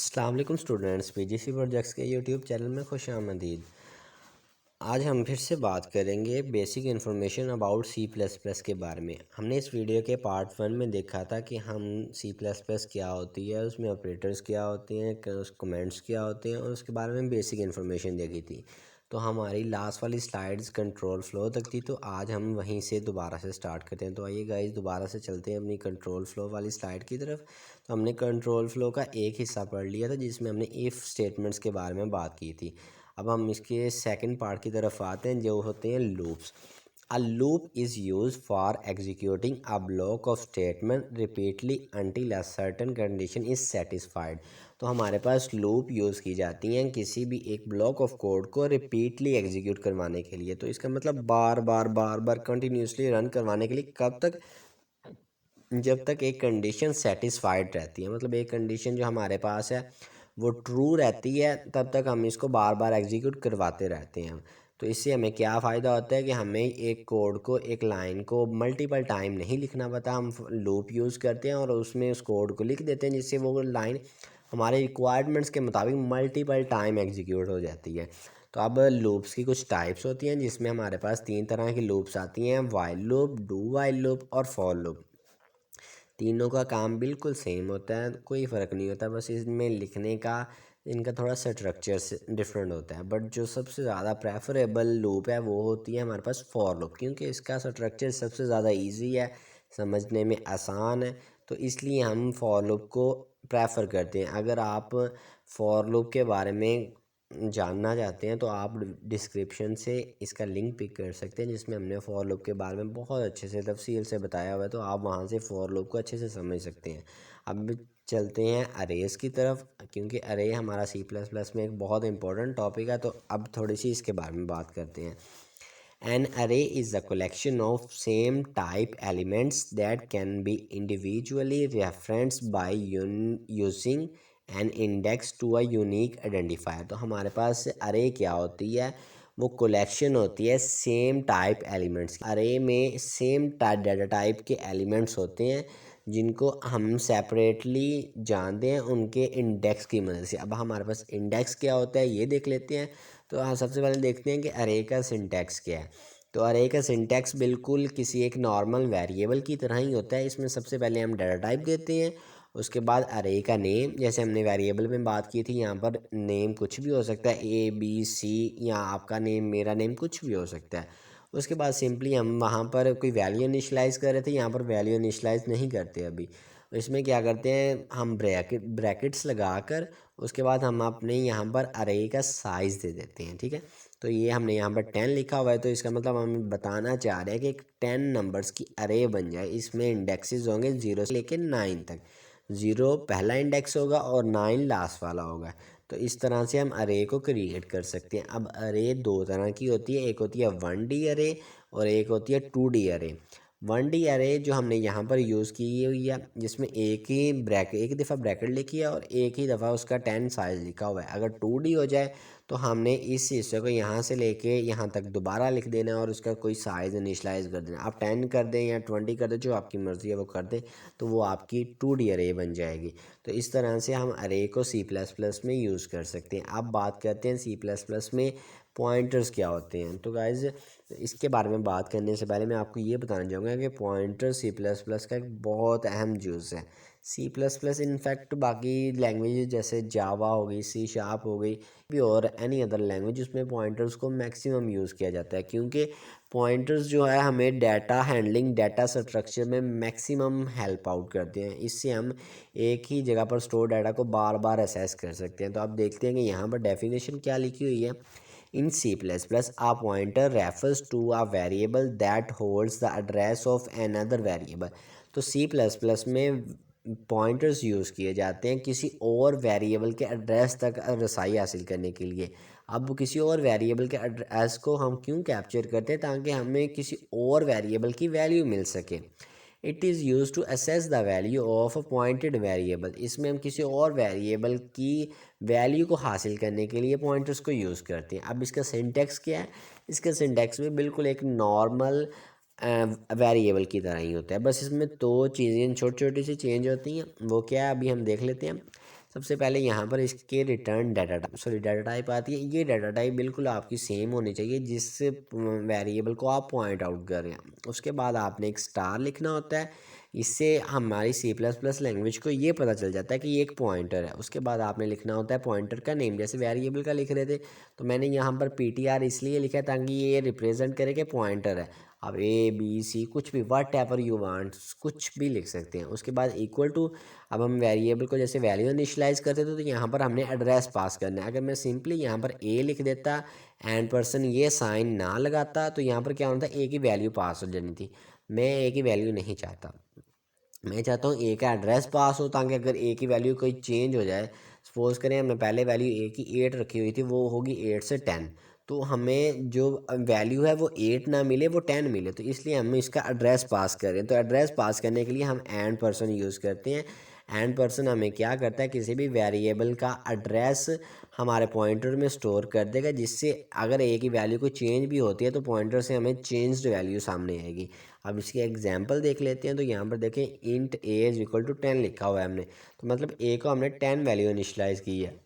अस्सलाम वालेकुम students, PGC projects के यूट्यूब चैनल में खुश आमदीद। आज हम फिर से बात करेंगे basic information about C plus plus के बारे में। हमने इस वीडियो के पार्ट 1 में देखा था कि हम सी प्लस प्लस क्या होती है, उसमें ऑपरेटर्स क्या होते हैं, उस कमेंट्स क्या होते हैं और उसके बारे में बेसिक इन्फॉर्मेशन देखी थी। तो हमारी लास्ट वाली स्लाइड्स कंट्रोल फ्लो तक थी, तो आज हम वहीं से दोबारा से स्टार्ट करते हैं। तो आइए गाइस दोबारा से चलते हैं अपनी कंट्रोल फ्लो वाली स्लाइड की तरफ। तो हमने कंट्रोल फ्लो का एक हिस्सा पढ़ लिया था जिसमें हमने इफ़ स्टेटमेंट्स के बारे में बात की थी। अब हम इसके सेकंड पार्ट की तरफ आते हैं जो होते हैं loops. A loop is use for executing a block of statement repeatedly until a certain condition is satisfied. तो हमारे पास लूप यूज़ की जाती हैं किसी भी एक ब्लॉक ऑफ कोड को रिपीटली एग्जीक्यूट करवाने के लिए। तो इसका मतलब बार बार कंटिन्यूसली रन करवाने के लिए, कब तक? जब तक एक कंडीशन सेटिस्फाइड रहती है, मतलब एक कंडीशन जो हमारे पास है वो ट्रू रहती है, तब तक हम इसको बार बार एग्जीक्यूट करवाते रहते हैं। तो इससे हमें क्या फ़ायदा होता है कि हमें एक कोड को, एक लाइन को मल्टीपल टाइम नहीं लिखना पड़ता। हम लूप यूज़ करते हैं और उसमें उस कोड को लिख देते हैं जिससे वो लाइन हमारे रिक्वायरमेंट्स के मुताबिक मल्टीपल टाइम एग्जीक्यूट हो जाती है। तो अब लूप्स की कुछ टाइप्स होती हैं जिसमें हमारे पास 3 तरह की लूप्स आती हैं: while loop, do while loop और फॉर लूप। तीनों का काम बिल्कुल सेम होता है, कोई फ़र्क नहीं होता, बस इसमें लिखने का इनका थोड़ा स्ट्रक्चर डिफरेंट होता है। बट जो सबसे ज़्यादा प्रेफरेबल लूप है वो होती है हमारे पास फॉर लूप, क्योंकि इसका स्ट्रक्चर सबसे ज़्यादा इजी है, समझने में आसान है। तो इसलिए हम फॉर लूप को प्रेफर करते हैं। अगर आप फॉर लूप के बारे में जानना चाहते हैं तो आप डिस्क्रिप्शन से इसका लिंक पिक कर सकते हैं जिसमें हमने फॉर लूप के बारे में बहुत अच्छे से तफसील से बताया हुआ है। तो आप वहां से फॉर लूप को अच्छे से समझ सकते हैं। अब चलते हैं अरेज की तरफ, क्योंकि अरे हमारा सी प्लस प्लस में एक बहुत इंपॉर्टेंट टॉपिक है। तो अब थोड़ी सी इसके बारे में बात करते हैं। An array is a collection of same type elements that can be individually referenced by using an index to a unique identifier। तो हमारे पास array क्या होती है? वो कलेक्शन होती है सेम टाइप एलिमेंट्स। अरे में सेम डाटा टाइप के एलिमेंट्स होते हैं जिनको हम सेपरेटली जानते हैं उनके इंडेक्स की मदद से। अब हमारे पास इंडेक्स क्या होता है ये देख लेते हैं। तो हाँ, सबसे पहले देखते हैं कि अरे का सिंटैक्स क्या है। तो अरे का सिंटैक्स बिल्कुल किसी एक नॉर्मल वेरिएबल की तरह ही होता है। इसमें सबसे पहले हम डाटा टाइप देते हैं, उसके बाद अरे का नेम, जैसे हमने वेरिएबल में बात की थी, यहाँ पर नेम कुछ भी हो सकता है, ABC, या आपका नेम, मेरा नेम, कुछ भी हो सकता है। उसके बाद सिंपली हम वहाँ पर कोई वैल्यू इनिशलाइज कर रहे थे, यहाँ पर वैल्यू इनिशलाइज नहीं करते अभी। इसमें क्या करते हैं, हम ब्रैकेट्स लगाकर उसके बाद हम अपने यहाँ पर अरे का साइज़ दे देते हैं। ठीक है, तो ये हमने यहाँ पर 10 लिखा हुआ है, तो इसका मतलब हम बताना चाह रहे हैं कि एक 10 नंबर्स की अरे बन जाए। इसमें इंडेक्सेस होंगे 0 से लेकर 9 तक। 0 पहला इंडेक्स होगा और 9 लास्ट वाला होगा। तो इस तरह से हम अरे को क्रिएट कर सकते हैं। अब अरे दो तरह की होती है, एक होती है 1D अरे और एक होती है 2D अरे। 1D अरे जो हमने यहाँ पर यूज़ की हुई है, जिसमें एक दफ़ा ब्रैकेट लिखी है और एक ही दफ़ा उसका 10 साइज लिखा हुआ है। अगर 2D हो जाए तो हमने इस हिस्से को यहाँ से लेके यहाँ तक दोबारा लिख देना है और उसका कोई साइज़ इनिशलाइज कर देना। आप 10 कर दें या 20 कर दें, जो आपकी मर्ज़ी है वो कर दें, तो वो आपकी 2D अरे बन जाएगी। तो इस तरह से हम अरे को सी प्लस प्लस में यूज़ कर सकते हैं। अब बात करते हैं सी प्लस प्लस में पॉइंटर्स क्या होते हैं। तो गाइज़ इसके बारे में बात करने से पहले मैं आपको ये बताना चाहूँगा कि पॉइंटर सी प्लस प्लस का एक बहुत अहम यूज़ है। सी प्लस प्लस इनफैक्ट बाकी लैंग्वेज जैसे जावा हो गई, सी शार्प हो गई, भी और एनी अदर लैंग्वेज, उसमें पॉइंटर्स को मैक्सिमम यूज़ किया जाता है, क्योंकि पॉइंटर्स जो है हमें डाटा हैंडलिंग, डाटा स्ट्रक्चर में मैक्सिमम हेल्प आउट करते हैं। इससे हम एक ही जगह पर स्टोर डाटा को बार बार असेस कर सकते हैं। तो आप देखते हैं कि यहाँ पर डेफिनेशन क्या लिखी हुई है। In C++, a pointer refers to a variable that holds the address of another variable। तो C++ में पॉइंटर्स यूज़ किए जाते हैं किसी और वेरिएबल के एड्रेस तक रसाई हासिल करने के लिए। अब किसी और वेरिएबल के एड्रेस को हम क्यों कैप्चर करते हैं? ताकि हमें किसी और वेरिएबल की वैल्यू मिल सके। It is use to access the value of a pointed variable. इसमें हम किसी और वेरिएबल की वैल्यू को हासिल करने के लिए पॉइंटर्स को यूज़ करते हैं। अब इसका सिंटैक्स क्या है? इसका सिंटैक्स में बिल्कुल एक नॉर्मल वेरिएबल की तरह ही होता है, बस इसमें दो चीज़ें छोटी छोटी सी चेंज होती हैं। वो क्या है अभी हम देख लेते हैं। सबसे पहले यहाँ पर इसके रिटर्न डाटा टाइप आती है। ये डाटा टाइप बिल्कुल आपकी सेम होनी चाहिए जिस वेरिएबल को आप पॉइंट आउट कर रहे हैं। उसके बाद आपने एक स्टार लिखना होता है। इससे हमारी C++ लैंग्वेज को ये पता चल जाता है कि ये एक पॉइंटर है। उसके बाद आपने लिखना होता है पॉइंटर का नेम, जैसे वेरिएबल का लिख रहे थे तो मैंने यहाँ पर PTR इसलिए लिखा ताकि ये रिप्रेजेंट करे कि पॉइंटर है। अब ABC कुछ भी वट एवर यू वांट कुछ भी लिख सकते हैं। उसके बाद इक्वल टू, अब हम वेरिएबल को जैसे वैल्यू इनिशियलाइज करते थे तो यहाँ पर हमने एड्रेस पास करना है। अगर मैं सिंपली यहाँ पर A लिख देता एंड पर्सन ये साइन ना लगाता तो यहाँ पर क्या होता है, A की वैल्यू पास हो जानी थी। मैं A की वैल्यू नहीं चाहता, मैं चाहता हूँ A का एड्रेस पास हो ताकि अगर A की वैल्यू कोई चेंज हो जाए, सपोज़ करें हमने पहले वैल्यू A की 8 रखी हुई थी, वो होगी 8 से 10, तो हमें जो वैल्यू है वो 8 ना मिले, वो 10 मिले, तो इसलिए हम इसका एड्रेस पास करें। तो एड्रेस पास करने के लिए हम एंड पर्सन यूज़ करते हैं। एंड पर्सन हमें क्या करता है, किसी भी वेरिएबल का एड्रेस हमारे पॉइंटर में स्टोर कर देगा, जिससे अगर A की वैल्यू कोई चेंज भी होती है तो पॉइंटर से हमें चेंज्ड वैल्यू सामने आएगी। अब इसकी एग्जांपल देख लेते हैं। तो यहाँ पर देखें int A is equal to 10 लिखा हुआ है हमने, तो मतलब A को हमने 10 वैल्यू इनिशलाइज की है।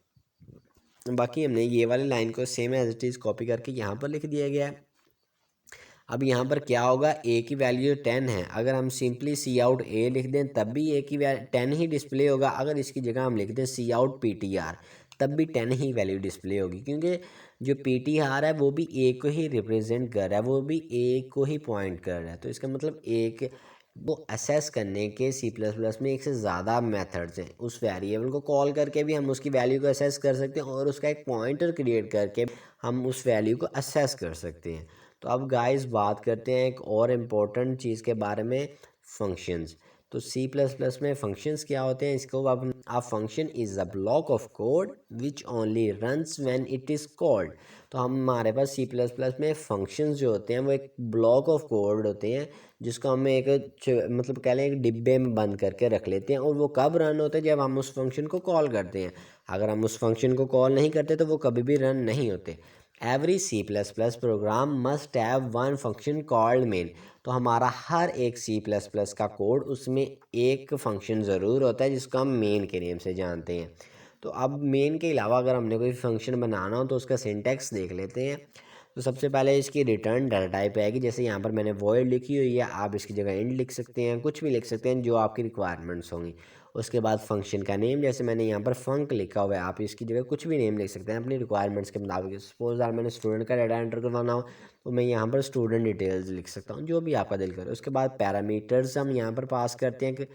बाकी हमने ये वाली लाइन को same as it is copy करके यहाँ पर लिख दिया गया है। अब यहाँ पर क्या होगा, A की वैल्यू 10 है, अगर हम सिंपली सी आउट A लिख दें तब भी A की 10 ही डिस्प्ले होगा। अगर इसकी जगह हम लिख दें सी आउट PTR तब भी 10 ही वैल्यू डिस्प्ले होगी, क्योंकि जो PTR है वो भी A को ही रिप्रेजेंट कर रहा है, वो भी A को ही पॉइंट कर रहा है। तो इसका मतलब एक वो असेस करने के C++ में एक से ज़्यादा मेथड्स हैं। उस वेरिएबल को कॉल करके भी हम उसकी वैल्यू को असेस कर सकते हैं और उसका एक पॉइंटर क्रिएट करके हम उस वैल्यू को असेस कर सकते हैं। तो अब गाइस बात करते हैं एक और इम्पोर्टेंट चीज़ के बारे में, फंक्शंस। तो C++ में फंक्शंस क्या होते हैं, इसको अब uh function is a block of code which only runs when it is called. तो हमारे पास C++ में फंक्शंस जो होते हैं वो एक ब्लॉक ऑफ कोड होते हैं, जिसको हम एक मतलब कह लें एक डिब्बे में बंद करके रख लेते हैं, और वो कब रन होते हैं, जब हम उस फंक्शन को कॉल करते हैं। अगर हम उस फंक्शन को कॉल नहीं करते तो वो कभी भी रन नहीं होते। Every C++ program must have one function called main. तो हमारा हर एक C++ का कोड उसमें एक फंक्शन ज़रूर होता है जिसको हम मेन के नेम से जानते हैं। तो अब मेन के अलावा अगर हमने कोई फंक्शन बनाना हो तो उसका सिंटैक्स देख लेते हैं। तो सबसे पहले इसकी रिटर्न डाटा टाइप आएगी, जैसे यहाँ पर मैंने वॉइड लिखी हुई है, आप इसकी जगह इंट लिख सकते हैं, कुछ भी लिख सकते हैं जो आपकी रिक्वायरमेंट्स होंगी। उसके बाद फंक्शन का नेम, जैसे मैंने यहाँ पर फंक लिखा हुआ है, आप इसकी जगह कुछ भी नेम लिख सकते हैं अपनी रिक्वायरमेंट्स के मुताबिक। सपोज यार मैंने स्टूडेंट का डाटा एंटर करवाना हो तो मैं यहाँ पर स्टूडेंट डिटेल्स लिख सकता हूँ, जो भी आपका दिल करे। उसके बाद पैरामीटर्स हम यहाँ पर पास करते हैं कि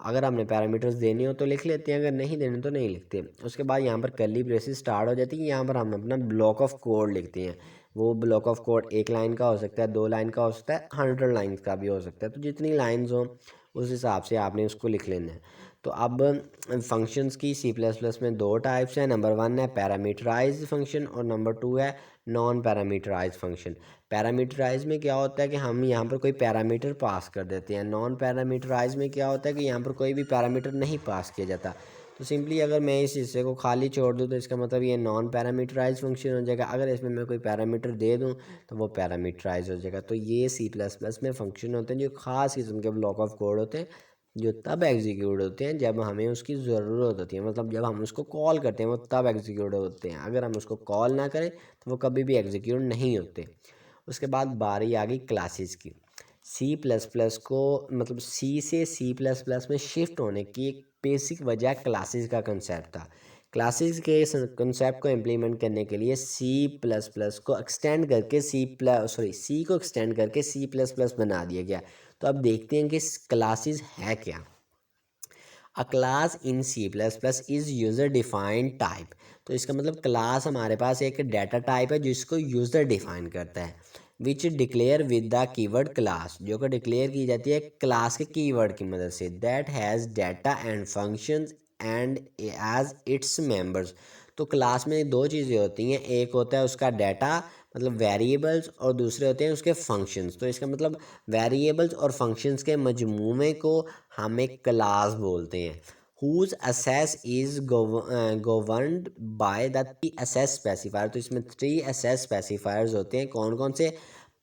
अगर हमने पैरामीटर्स देने हो तो लिख लेते हैं, अगर नहीं देने तो नहीं लिखते। उसके बाद यहाँ पर कर्ली ब्रेसेस स्टार्ट हो जाती है, यहाँ पर हम अपना ब्लॉक ऑफ कोड लिखते हैं। वो ब्लॉक ऑफ कोड 1 लाइन का हो सकता है, 2 लाइन का हो सकता है, 100 लाइन का भी हो सकता है। तो जितनी लाइन्स हो उस हिसाब से आपने उसको लिख लेना है। तो अब फंक्शंस की C++ में दो टाइप्स हैं। नंबर 1 है पैरामीटराइज्ड फंक्शन और नंबर 2 है नॉन पैरामीटराइज्ड फंक्शन। पैरामीटराइज में क्या होता है कि हम यहाँ पर कोई पैरामीटर पास कर देते हैं। नॉन पैरामीटराइज में क्या होता है कि यहाँ पर कोई भी पैरामीटर नहीं पास किया जाता। तो सिंपली अगर मैं इस हिस्से को खाली छोड़ दूँ तो इसका मतलब ये नॉन पैरामीटराइज फंक्शन हो जाएगा। अगर इसमें मैं कोई पैरामीटर दे दूँ तो वो पैरामीटराइज हो जाएगा। तो ये C++ में फंक्शन होते हैं जो ख़ास किस्म के ब्लॉक ऑफ कोड होते हैं, जो तब एग्जीक्यूट होते हैं जब हमें उसकी ज़रूरत होती है, मतलब जब हम उसको कॉल करते हैं वो तब एग्जीक्यूट होते हैं। अगर हम उसको कॉल ना करें तो वो कभी भी एग्जीक्यूट नहीं होते। उसके बाद बारी आ गई क्लासेस की। C++ को मतलब C से C++ में शिफ्ट होने की एक बेसिक वजह क्लासेस का कंसेप्ट था। क्लासेस के कंसेप्ट को इम्प्लीमेंट करने के लिए C++ को एक्सटेंड करके C को एक्सटेंड करके C++ बना दिया गया। तो अब देखते हैं कि क्लासेस है क्या। अ class in C++ is user defined type. तो इसका मतलब क्लास हमारे पास एक डाटा टाइप है जिसको यूज़र डिफाइन करता है, which declare with the keyword class, जो कि डिक्लेयर की जाती है क्लास के कीवर्ड की मदद से, that has data and functions and as its members. तो क्लास में दो चीज़ें होती हैं, एक होता है उसका डाटा मतलब वेरिएबल्स, और दूसरे होते हैं उसके फंक्शंस। तो इसका मतलब वेरिएबल्स और फंक्शंस के मजमूमे को हम एक क्लास बोलते हैं। Whose access is governed by the 3 access specifier. तो इसमें 3 असेस स्पेसिफायर्स होते हैं, कौन कौन से,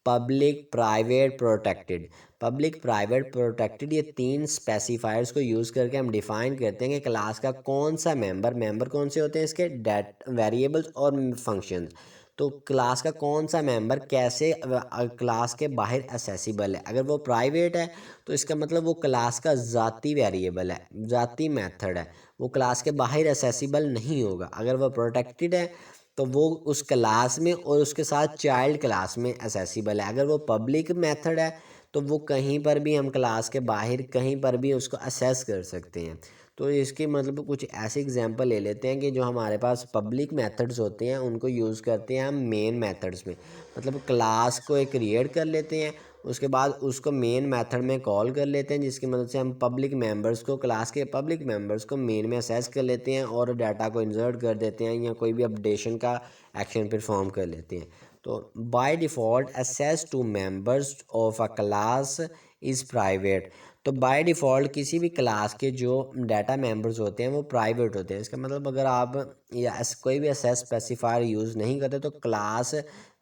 public, private, protected. Public, private, protected, ये तीन स्पेसिफायर्स को यूज़ करके हम डिफ़ाइन करते हैं कि क्लास का कौन सा मेंबर कौन से होते हैं इसके, डेट वेरिएबल्स और फंक्शंस। तो क्लास का कौन सा मेंबर कैसे क्लास के बाहर एक्सेसिबल है। अगर वो प्राइवेट है तो इसका मतलब वो क्लास का ज़ाती वेरिएबल है, ज़ाती मेथड है, वो क्लास के बाहर एक्सेसिबल नहीं होगा। अगर वो प्रोटेक्टेड है तो वो उस क्लास में और उसके साथ चाइल्ड क्लास में एक्सेसिबल है। अगर वो पब्लिक मेथड है तो वो कहीं पर भी हम क्लास के बाहर कहीं पर भी उसको असेस कर सकते हैं। तो इसके मतलब कुछ ऐसे एग्जांपल ले लेते हैं कि जो हमारे पास पब्लिक मेथड्स होते हैं उनको यूज़ करते हैं हम मेन मेथड्स में। मतलब क्लास को एक क्रिएट कर लेते हैं, उसके बाद उसको मेन मेथड में कॉल कर लेते हैं, जिसकी मदद से हम पब्लिक मेंबर्स को, क्लास के पब्लिक मेंबर्स को मेन में असेस कर लेते हैं और डाटा को इंसर्ट कर देते हैं या कोई भी अपडेशन का एक्शन परफॉर्म कर लेते हैं। तो by default access to members of a class is private. तो बाय डिफ़ॉल्ट किसी भी क्लास के जो डाटा मेंबर्स होते हैं वो प्राइवेट होते हैं। इसका मतलब अगर आप या कोई भी असेस स्पेसिफायर यूज़ नहीं करते तो क्लास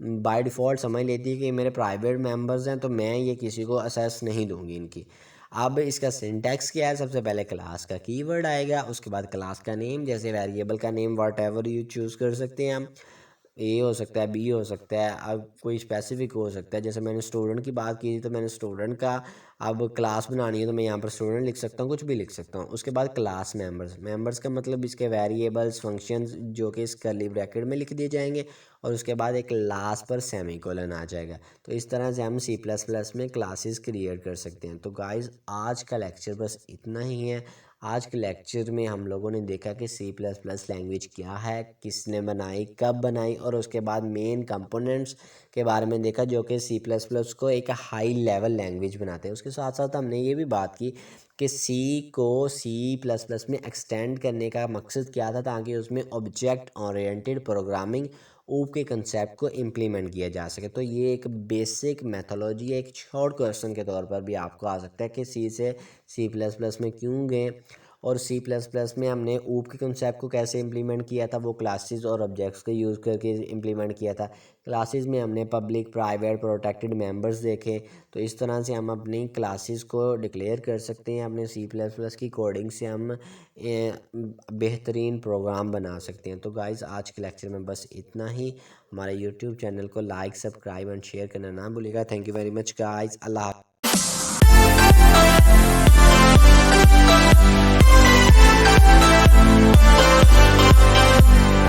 बाय डिफ़ॉल्ट समझ लेती है कि मेरे प्राइवेट मेंबर्स हैं, तो मैं ये किसी को असेस नहीं दूंगी इनकी। अब इसका सिंटैक्स क्या है, सबसे पहले क्लास का कीवर्ड आएगा, उसके बाद क्लास का नेम, जैसे वेरिएबल का name what ever you choose कर सकते हैं हम, ए हो सकता है, बी हो सकता है, अब कोई स्पेसिफिक हो सकता है। जैसे मैंने स्टूडेंट की बात की थी तो मैंने स्टूडेंट का अब क्लास बनानी है तो मैं यहाँ पर स्टूडेंट लिख सकता हूँ, कुछ भी लिख सकता हूँ। उसके बाद क्लास मेंबर्स का मतलब इसके वेरिएबल्स, फंक्शंस जो कि इस कर्ली ब्रैकेट में लिख दिए जाएंगे और उसके बाद एक लास्ट पर सेमीकोलन आ जाएगा। तो इस तरह से हम C++ में क्लासेस क्रिएट कर सकते हैं। तो गाइस आज का लेक्चर बस इतना ही है। आज के लेक्चर में हम लोगों ने देखा कि C++ लैंग्वेज क्या है, किसने बनाई, कब बनाई, और उसके बाद मेन कंपोनेंट्स के बारे में देखा जो कि C++ को एक हाई लेवल लैंग्वेज बनाते हैं। उसके साथ साथ हमने ये भी बात की कि C को C++ में एक्सटेंड करने का मकसद क्या था, ताकि उसमें ऑब्जेक्ट ओरिएंटेड प्रोग्रामिंग ऊप के कंसेप्ट को इम्प्लीमेंट किया जा सके। तो ये एक बेसिक मेथोलॉजी है, एक शॉर्ट क्वेश्चन के तौर पर भी आपको आ सकता है कि सी से C++ में क्यों गए, और C++ में हमने ऊप के कंसेप्ट को कैसे इम्प्लीमेंट किया था, वो क्लासेस और ऑब्जेक्ट्स को यूज़ करके इम्प्लीमेंट किया था। क्लासेस में हमने पब्लिक, प्राइवेट, प्रोटेक्टेड मेंबर्स देखे। तो इस तरह से हम अपनी क्लासेस को डिक्लेयर कर सकते हैं। अपने C++ की कोडिंग से हम बेहतरीन प्रोग्राम बना सकते हैं। तो गाइज़ आज के लेक्चर में बस इतना ही। हमारे यूट्यूब चैनल को लाइक, सब्सक्राइब एंड शेयर करना ना भूलिएगा। Thank you very much guys. Allah.